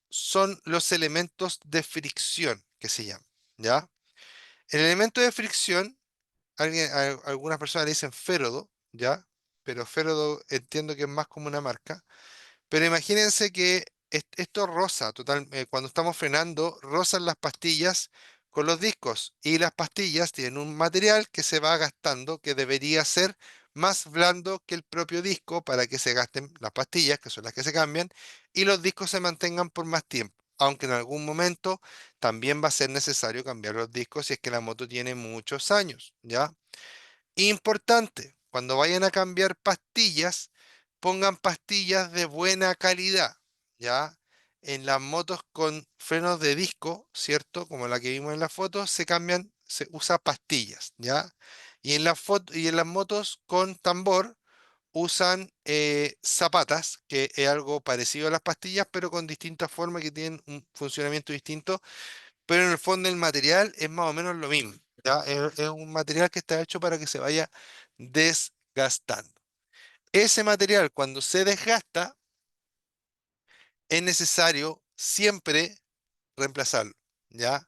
Son los elementos de fricción que se llaman, ¿ya? El elemento de fricción, algunas personas le dicen férodo, ¿ya? Pero férodo entiendo que es más como una marca. Pero imagínense que esto roza, cuando estamos frenando, rozan las pastillas con los discos y las pastillas tienen un material que se va gastando que debería ser más blando que el propio disco para que se gasten las pastillas, que son las que se cambian, y los discos se mantengan por más tiempo. Aunque en algún momento también va a ser necesario cambiar los discos si es que la moto tiene muchos años, ¿ya? Importante, cuando vayan a cambiar pastillas, pongan pastillas de buena calidad, ¿ya? En las motos con frenos de disco, ¿cierto? Como la que vimos en la foto, se usa pastillas, ¿ya? Y en y en las motos con tambor usan zapatas, que es algo parecido a las pastillas, pero con distintas formas que tienen un funcionamiento distinto, pero en el fondo el material es más o menos lo mismo, ¿ya? Es un material que está hecho para que se vaya desgastando. Ese material, cuando se desgasta, es necesario siempre reemplazarlo, ¿ya?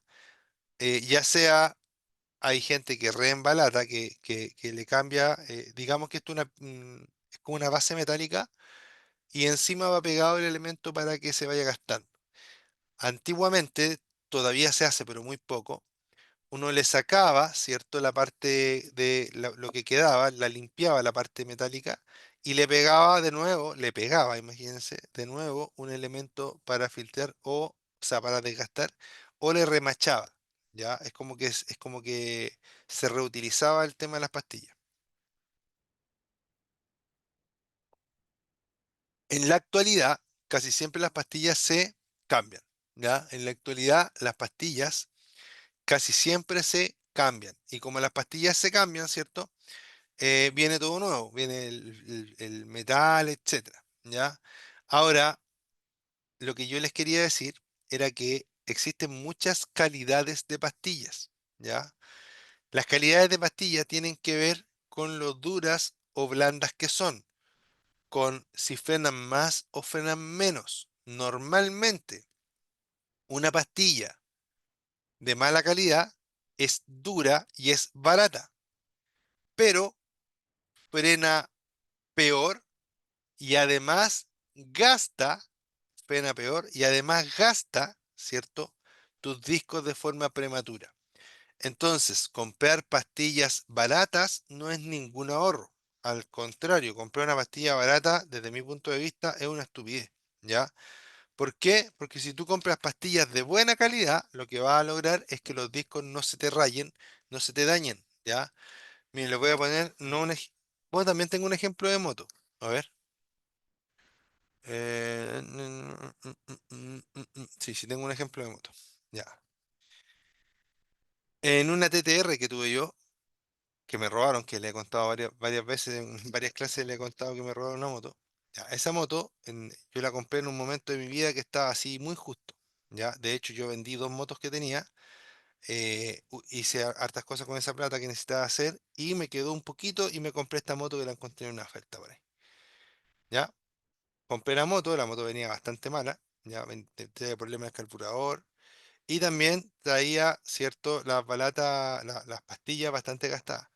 Ya sea, hay gente que reembalata, que le cambia, digamos que esto es como una base metálica y encima va pegado el elemento para que se vaya gastando. Antiguamente, todavía se hace, pero muy poco, uno le sacaba, ¿cierto? La parte de lo que quedaba, la limpiaba la parte metálica y le pegaba de nuevo, le pegaba, imagínense, de nuevo un elemento para filtrar o sea, para desgastar, o le remachaba, ¿ya? Es como que se reutilizaba el tema de las pastillas. En la actualidad, casi siempre las pastillas se cambian, ¿ya? En la actualidad, las pastillas casi siempre se cambian. Y como las pastillas se cambian, ¿cierto? Viene todo nuevo, viene el metal, etcétera, ¿ya? Ahora, lo que yo les quería decir era que existen muchas calidades de pastillas, ¿ya? Las calidades de pastillas tienen que ver con lo duras o blandas que son, con si frenan más o frenan menos. Normalmente, una pastilla de mala calidad es dura y es barata, pero frena peor y además gasta, pena peor, y además gasta, ¿cierto? Tus discos de forma prematura. Entonces, comprar pastillas baratas no es ningún ahorro. Al contrario, comprar una pastilla barata, desde mi punto de vista, es una estupidez, ¿ya? ¿Por qué? Porque si tú compras pastillas de buena calidad, lo que vas a lograr es que los discos no se te rayen, no se te dañen, ¿ya? Miren, le voy a poner, no un bueno, también tengo un ejemplo de moto. A ver. Sí, sí, tengo un ejemplo de moto. Ya. En una TTR que tuve yo, que me robaron, que le he contado varias veces, en varias clases le he contado que me robaron una moto. Ya, esa moto yo la compré en un momento de mi vida que estaba así muy justo. Ya, de hecho yo vendí dos motos que tenía, hice hartas cosas con esa plata que necesitaba hacer y me quedó un poquito y me compré esta moto que la encontré en una oferta por ahí. Ya, compré la moto venía bastante mala, ya tenía problemas de carburador y también traía, cierto, las balatas, las pastillas bastante gastadas.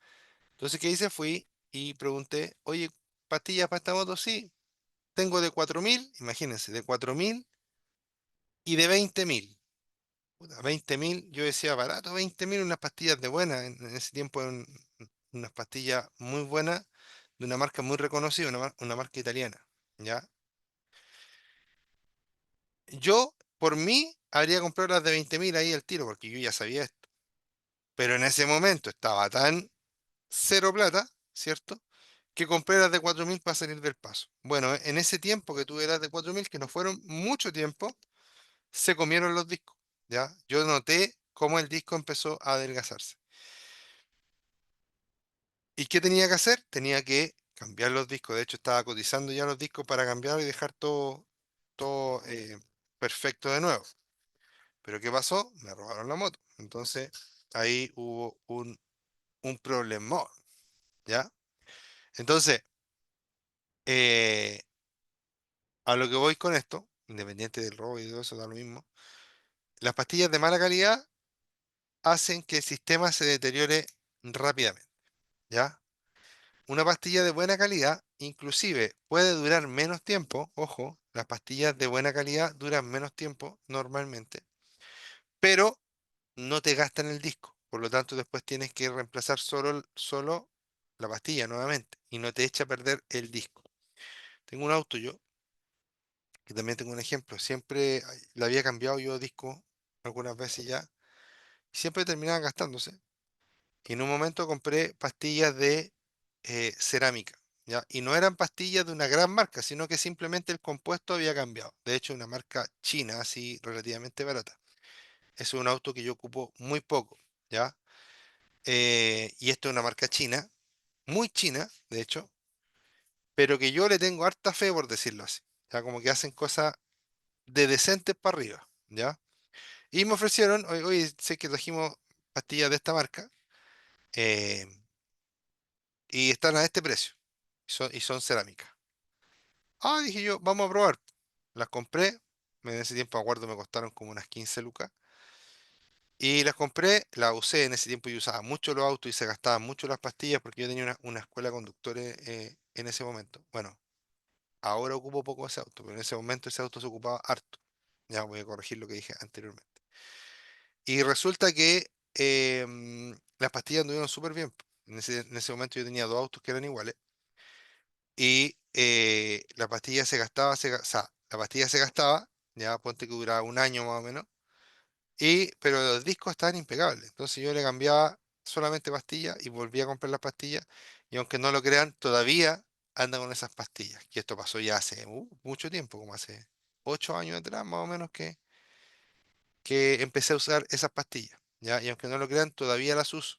Entonces, ¿qué hice? Fui y pregunté, oye, ¿pastillas para esta moto? Sí, tengo de 4.000, imagínense, de 4.000 y de 20.000. Puta, 20.000, yo decía, barato, 20.000, unas pastillas de buena. En ese tiempo eran unas pastillas muy buenas, de una marca muy reconocida, una marca italiana. ¿Ya? Yo, por mí, habría comprado las de 20.000 ahí al tiro, porque yo ya sabía esto. Pero en ese momento estaba tan cero plata, ¿cierto? Que compré las de 4.000 para salir del paso. Bueno, en ese tiempo que tuve las de 4.000, que no fueron mucho tiempo, se comieron los discos, ¿ya? Yo noté cómo el disco empezó a adelgazarse. ¿Y qué tenía que hacer? Tenía que cambiar los discos. De hecho, estaba cotizando ya los discos para cambiar y dejar todo perfecto de nuevo. Pero ¿qué pasó? Me robaron la moto. Entonces, ahí hubo un problemón, ¿ya? Entonces, eh, a lo que voy con esto, independiente del robo y todo eso, da lo mismo. Las pastillas de mala calidad hacen que el sistema se deteriore rápidamente, ¿ya? Una pastilla de buena calidad, inclusive, puede durar menos tiempo. Ojo, las pastillas de buena calidad duran menos tiempo normalmente, pero no te gastan el disco. Por lo tanto, después tienes que reemplazar solo la pastilla nuevamente y no te echa a perder el disco. Tengo un auto yo, que también tengo un ejemplo. Siempre le había cambiado yo disco algunas veces ya, y siempre terminaba gastándose. Y en un momento compré pastillas de cerámica, ¿ya? Y no eran pastillas de una gran marca, sino que simplemente el compuesto había cambiado. De hecho, una marca china, así relativamente barata. Es un auto que yo ocupo muy poco, ¿ya? Y esto es una marca china, muy china, de hecho, pero que yo le tengo harta fe, por decirlo así. Ya como que hacen cosas de decentes para arriba, ¿ya? Y me ofrecieron, oye, oye, sé que trajimos pastillas de esta marca, eh, y están a este precio, y son cerámicas. Ah, dije yo, vamos a probar. Las compré, en ese tiempo me acuerdo me costaron como unas 15 lucas. Y las compré, las usé en ese tiempo, yo usaba mucho los autos y se gastaban mucho las pastillas porque yo tenía una escuela de conductores en ese momento. Bueno, ahora ocupo poco ese auto, pero en ese momento ese auto se ocupaba harto. Ya voy a corregir lo que dije anteriormente. Y resulta que las pastillas anduvieron súper bien. En ese momento yo tenía dos autos que eran iguales. Y la pastilla se gastaba, o sea, la pastilla se gastaba, ya ponte que duraba un año más o menos, pero los discos estaban impecables. Entonces yo le cambiaba solamente pastillas y volvía a comprar las pastillas. Y aunque no lo crean, todavía anda con esas pastillas. Y esto pasó ya hace mucho tiempo, como hace 8 años atrás, más o menos, que empecé a usar esas pastillas. ¿Ya? Y aunque no lo crean, todavía las uso.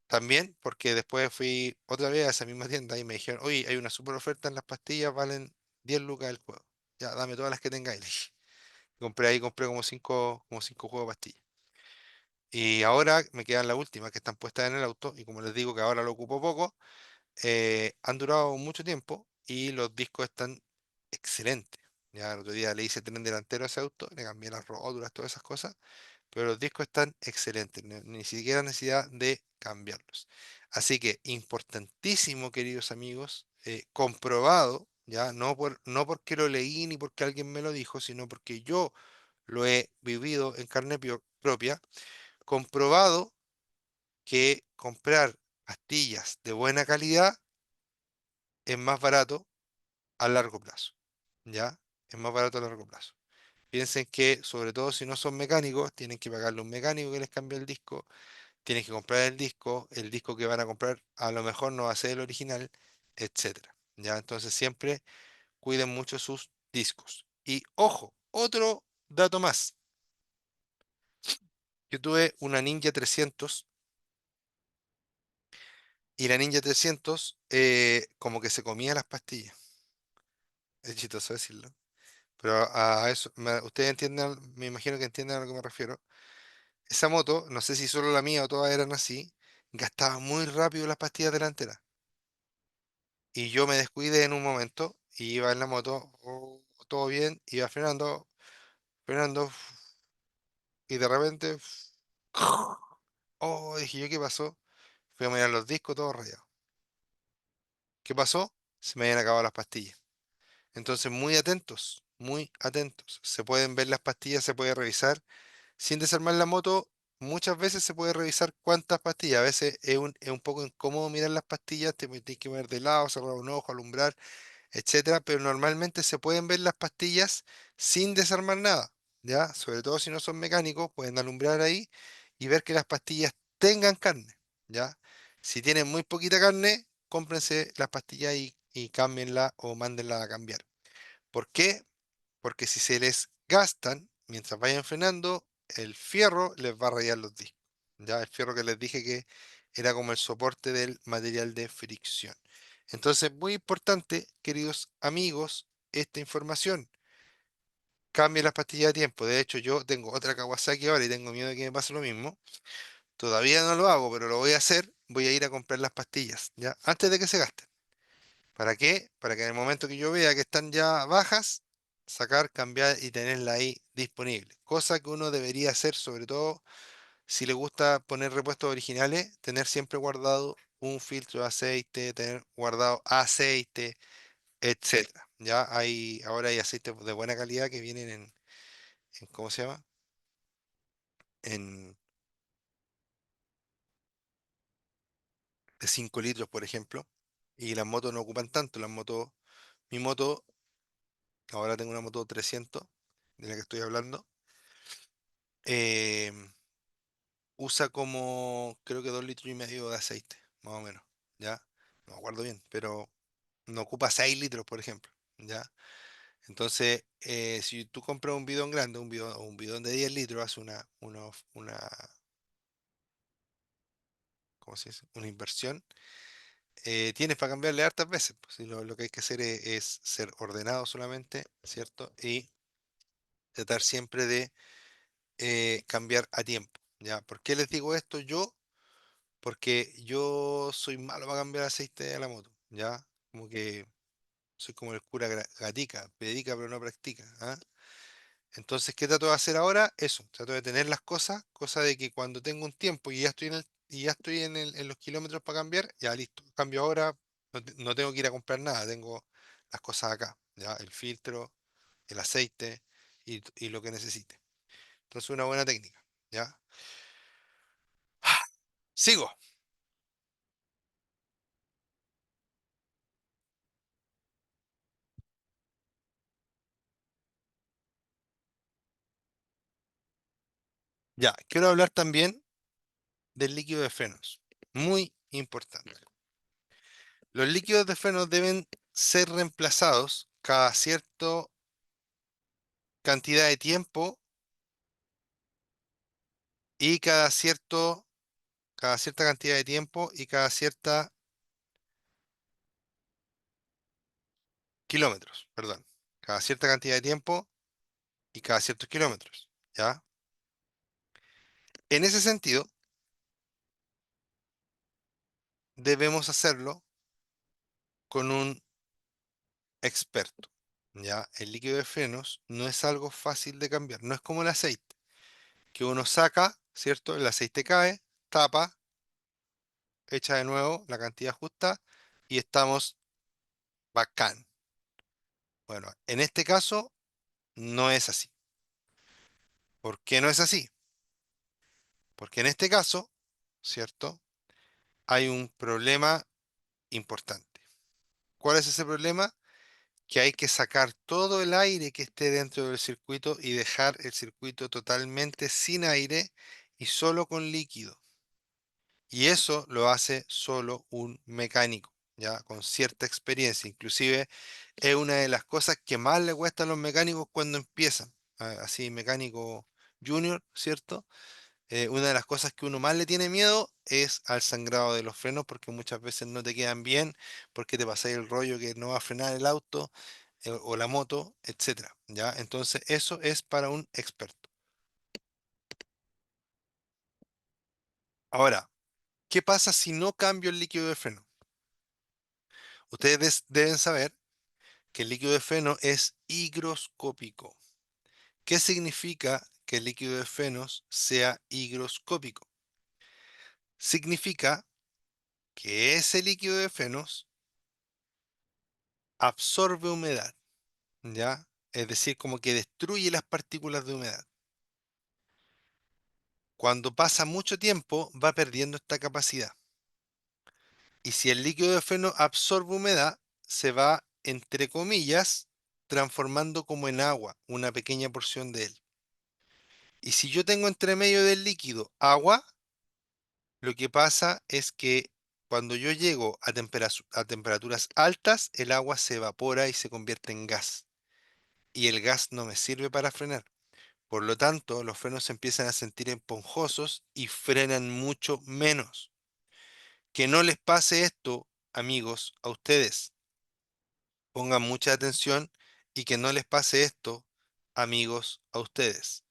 También porque después fui otra vez a esa misma tienda y me dijeron, oye, hay una super oferta en las pastillas, valen 10 lucas el juego. Ya, dame todas las que tengáis. Le dije. Compré ahí, compré como cinco juegos de pastillas. Y ahora me quedan las últimas que están puestas en el auto y como les digo que ahora lo ocupo poco, han durado mucho tiempo y los discos están excelentes. Ya el otro día le hice tren delantero a ese auto, le cambié las rótulas, todas esas cosas, pero los discos están excelentes, ni siquiera necesidad de cambiarlos. Así que importantísimo, queridos amigos, comprobado, ya no porque lo leí ni porque alguien me lo dijo, sino porque yo lo he vivido en carne propia, comprobado que comprar pastillas de buena calidad es más barato a largo plazo, ¿ya? Es más barato a largo plazo. Piensen que, sobre todo si no son mecánicos, tienen que pagarle a un mecánico que les cambie el disco, tienen que comprar el disco que van a comprar a lo mejor no va a ser el original, etcétera. ¿Ya? Entonces siempre cuiden mucho sus discos. Y ojo, otro dato más. Yo tuve una Ninja 300 y la Ninja 300 como que se comía las pastillas. Es chistoso decirlo. Pero a eso, ustedes entienden, me imagino que entienden a lo que me refiero. Esa moto, no sé si solo la mía o todas eran así, gastaba muy rápido las pastillas delanteras. Y yo me descuidé en un momento y iba en la moto, todo bien, iba frenando, frenando, y de repente, oh, dije yo, ¿qué pasó? Fui a mirar los discos, todos rayados. ¿Qué pasó? Se me habían acabado las pastillas. Entonces, muy atentos, muy atentos. Se pueden ver las pastillas, se puede revisar. Sin desarmar la moto, muchas veces se puede revisar cuántas pastillas. A veces es un poco incómodo mirar las pastillas, tienes que ver de lado, cerrar un ojo, alumbrar, etcétera, pero normalmente se pueden ver las pastillas sin desarmar nada, ¿ya? Sobre todo si no son mecánicos, pueden alumbrar ahí y ver que las pastillas tengan carne, ¿ya? Si tienen muy poquita carne, cómprense las pastillas y cámbienla o mándenla a cambiar. ¿Por qué? Porque si se les gastan mientras vayan frenando, el fierro les va a rayar los discos. Ya el fierro que les dije que era como el soporte del material de fricción. Entonces, muy importante, queridos amigos, esta información. Cambie las pastillas a tiempo. De hecho, yo tengo otra Kawasaki ahora y tengo miedo de que me pase lo mismo. Todavía no lo hago, pero lo voy a hacer. Voy a ir a comprar las pastillas, ¿ya? Antes de que se gasten. ¿Para qué? Para que en el momento que yo vea que están ya bajas, sacar, cambiar y tenerla ahí disponible. Cosa que uno debería hacer, sobre todo si le gusta poner repuestos originales, tener siempre guardado un filtro de aceite, tener guardado aceite, etcétera. Ya hay, ahora hay aceites de buena calidad que vienen ¿cómo se llama? En de 5 litros, por ejemplo. Y las motos no ocupan tanto. Mi moto, ahora tengo una moto 300, de la que estoy hablando. em, Usa como creo que 2,5 litros de aceite, más o menos, ¿ya? No me acuerdo bien, pero no ocupa 6 litros, por ejemplo, ¿ya? Entonces, si tú compras un bidón grande, un bidón de 10 litros, hace ¿cómo se dice? Una inversión, tienes para cambiarle hartas veces, pues, y lo que hay que hacer es ser ordenado solamente, ¿cierto? Y tratar siempre de cambiar a tiempo, ¿ya? ¿Por qué les digo esto yo? Porque yo soy malo para cambiar aceite a la moto, ¿ya? Como que soy como el cura gatica, predica pero no practica, ¿ah? Entonces, ¿qué trato de hacer ahora? Eso, trato de tener las cosas, cosa de que cuando tengo un tiempo y ya estoy en los kilómetros para cambiar, ya listo, cambio ahora, no tengo que ir a comprar nada, tengo las cosas acá, ¿ya? El filtro, el aceite y lo que necesite. Entonces, una buena técnica, ¿ya? Sigo. Ya, quiero hablar también del líquido de frenos. Muy importante. Los líquidos de frenos deben ser reemplazados cada cierta cantidad de tiempo y cada cierta cantidad de tiempo y cada cierta kilómetros, perdón. Cada cierta cantidad de tiempo y cada ciertos kilómetros, ¿ya? En ese sentido, debemos hacerlo con un experto, ¿ya? El líquido de frenos no es algo fácil de cambiar, no es como el aceite, que uno saca, ¿cierto? El aceite cae, tapa, echa de nuevo la cantidad justa y estamos bacán. Bueno, en este caso no es así. ¿Por qué no es así? Porque en este caso, ¿cierto? Hay un problema importante. ¿Cuál es ese problema? Que hay que sacar todo el aire que esté dentro del circuito y dejar el circuito totalmente sin aire y solo con líquido. Y eso lo hace solo un mecánico. ya con cierta experiencia. Inclusive es una de las cosas que más le cuesta a los mecánicos cuando empiezan, así mecánico junior, ¿cierto? Una de las cosas que uno más le tiene miedo es al sangrado de los frenos porque muchas veces no te quedan bien, porque te pasáis el rollo que no va a frenar el auto o la moto, etcétera, ¿ya? Entonces eso es para un experto. Ahora, ¿qué pasa si no cambio el líquido de freno? Ustedes deben saber que el líquido de freno es higroscópico. ¿Qué significa que el líquido de frenos sea higroscópico? Significa que ese líquido de frenos absorbe humedad, ¿ya? Es decir, como que destruye las partículas de humedad. Cuando pasa mucho tiempo, va perdiendo esta capacidad. Y si el líquido de freno absorbe humedad, se va, entre comillas, transformando como en agua, una pequeña porción de él. Y si yo tengo entre medio del líquido agua, lo que pasa es que cuando yo llego a temperaturas altas, el agua se evapora y se convierte en gas. Y el gas no me sirve para frenar. Por lo tanto, los frenos se empiezan a sentir esponjosos y frenan mucho menos. Que no les pase esto, amigos, a ustedes. Pongan mucha atención y que no les pase esto, amigos, a ustedes.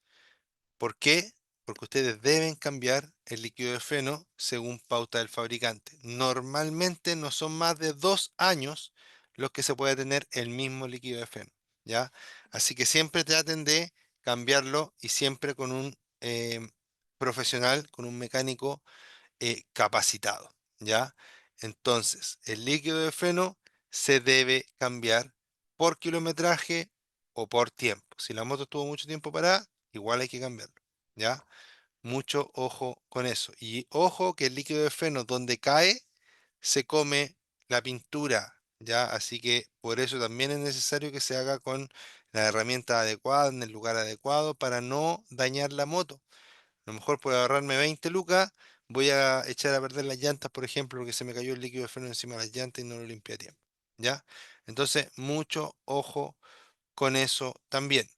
¿Por qué? Porque ustedes deben cambiar el líquido de freno según pauta del fabricante. Normalmente no son más de 2 años los que se puede tener el mismo líquido de freno, ¿ya? Así que siempre traten de cambiarlo y siempre con un profesional, con un mecánico capacitado, ¿ya? Entonces, el líquido de freno se debe cambiar por kilometraje o por tiempo. Si la moto estuvo mucho tiempo parada, igual hay que cambiarlo, ¿ya? Mucho ojo con eso. Y ojo que el líquido de freno donde cae se come la pintura, ¿ya? Así que por eso también es necesario que se haga con la herramienta adecuada, en el lugar adecuado, para no dañar la moto. A lo mejor por ahorrarme 20 lucas, voy a echar a perder las llantas, por ejemplo, porque se me cayó el líquido de freno encima de las llantas y no lo limpié a tiempo, ¿ya? Entonces, mucho ojo con eso también.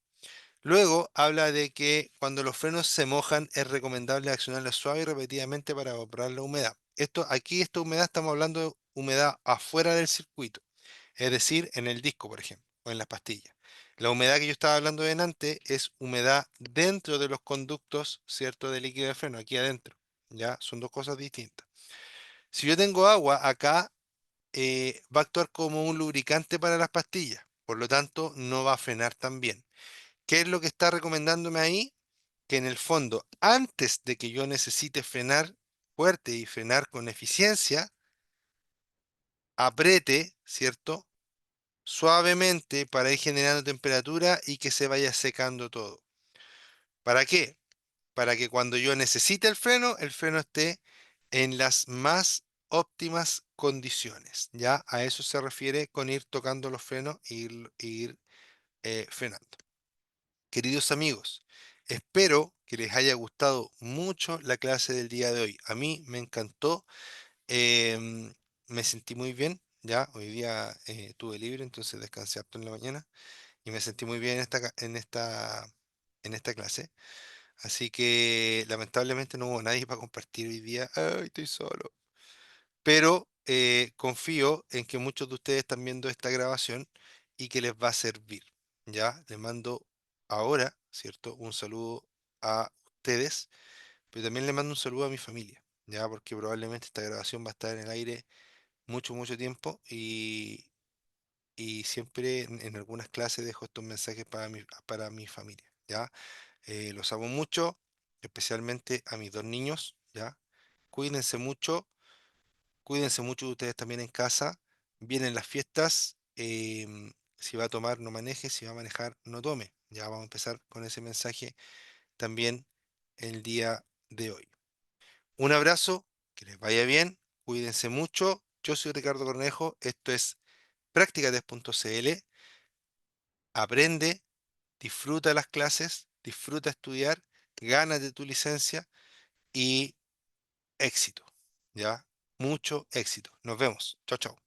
Luego habla de que cuando los frenos se mojan es recomendable accionarlos suave y repetidamente para evaporar la humedad. Aquí esta humedad estamos hablando de humedad afuera del circuito, es decir, en el disco, por ejemplo, o en las pastillas. La humedad que yo estaba hablando delante es humedad dentro de los conductos, ¿cierto?, de líquido de freno, aquí adentro. ¿Ya? Son dos cosas distintas. Si yo tengo agua acá, va a actuar como un lubricante para las pastillas, por lo tanto, no va a frenar tan bien. ¿Qué es lo que está recomendándome ahí? Que en el fondo, antes de que yo necesite frenar fuerte y frenar con eficiencia, apriete, ¿cierto?, suavemente para ir generando temperatura y que se vaya secando todo. ¿Para qué? Para que cuando yo necesite el freno esté en las más óptimas condiciones. Ya a eso se refiere con ir tocando los frenos e ir frenando. Queridos amigos, espero que les haya gustado mucho la clase del día de hoy. A mí me encantó, em, me sentí muy bien. Ya, hoy día tuve libre, entonces descansé harto en la mañana y me sentí muy bien en esta clase. Así que lamentablemente no hubo nadie para compartir hoy día. Ay, estoy solo. Pero confío en que muchos de ustedes están viendo esta grabación y que les va a servir. Ya, les mando ahora, ¿cierto? Un saludo a ustedes, pero también les mando un saludo a mi familia, ya, porque probablemente esta grabación va a estar en el aire mucho, mucho tiempo y siempre en algunas clases dejo estos mensajes para mi familia, ¿ya? Los amo mucho, especialmente a mis dos niños, ¿ya? Cuídense mucho, cuídense mucho de ustedes también en casa. Vienen las fiestas, si va a tomar, no maneje, si va a manejar, no tome. Ya vamos a empezar con ese mensaje también el día de hoy. Un abrazo, que les vaya bien, cuídense mucho. Yo soy Ricardo Cornejo, esto es Prácticas.cl. Aprende, disfruta las clases, disfruta estudiar, gánate tu licencia y éxito, ¿ya? Mucho éxito. Nos vemos. Chao, chao.